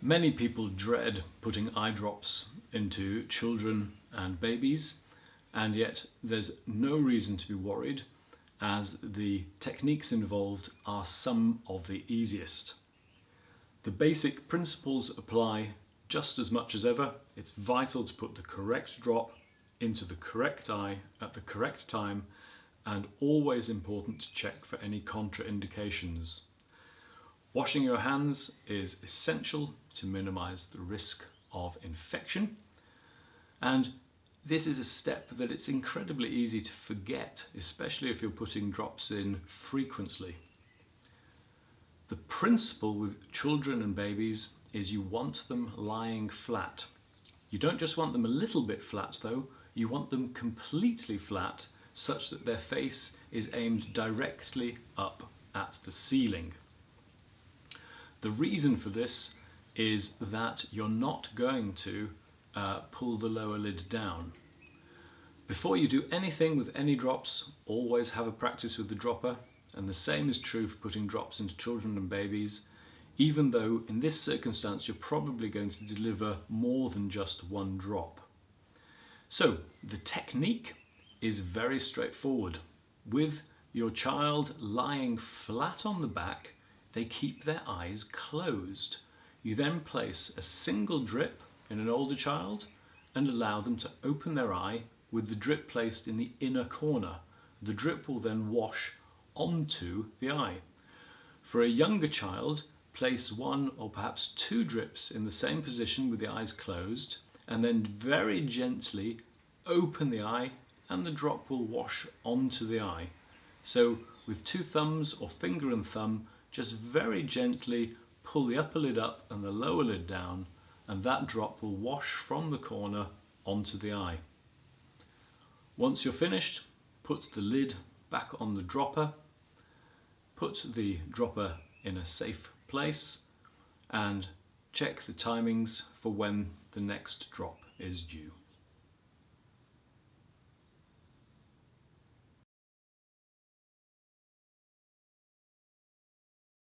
Many people dread putting eye drops into children and babies, and yet there's no reason to be worried, as the techniques involved are some of the easiest. The basic principles apply just as much as ever. It's vital to put the correct drop into the correct eye at the correct time, and always important to check for any contraindications. Washing your hands is essential to minimize the risk of infection, and this is a step that it's incredibly easy to forget, especially if you're putting drops in frequently. The principle with children and babies is you want them lying flat. You don't just want them a little bit flat though, you want them completely flat such that their face is aimed directly up at the ceiling. The reason for this is that you're not going to pull the lower lid down. Before you do anything with any drops, always have a practice with the dropper, and the same is true for putting drops into children and babies, even though in this circumstance you're probably going to deliver more than just one drop. So the technique is very straightforward. With your child lying flat on the back, they keep their eyes closed. You then place a single drip in an older child and allow them to open their eye with the drip placed in the inner corner. The drip will then wash onto the eye. For a younger child, place one or perhaps two drips in the same position with the eyes closed, and then very gently open the eye, and the drop will wash onto the eye. So with two thumbs or finger and thumb, just very gently pull the upper lid up and the lower lid down, and that drop will wash from the corner onto the eye. Once you're finished, put the lid back on the dropper, put the dropper in a safe place, and check the timings for when the next drop is due.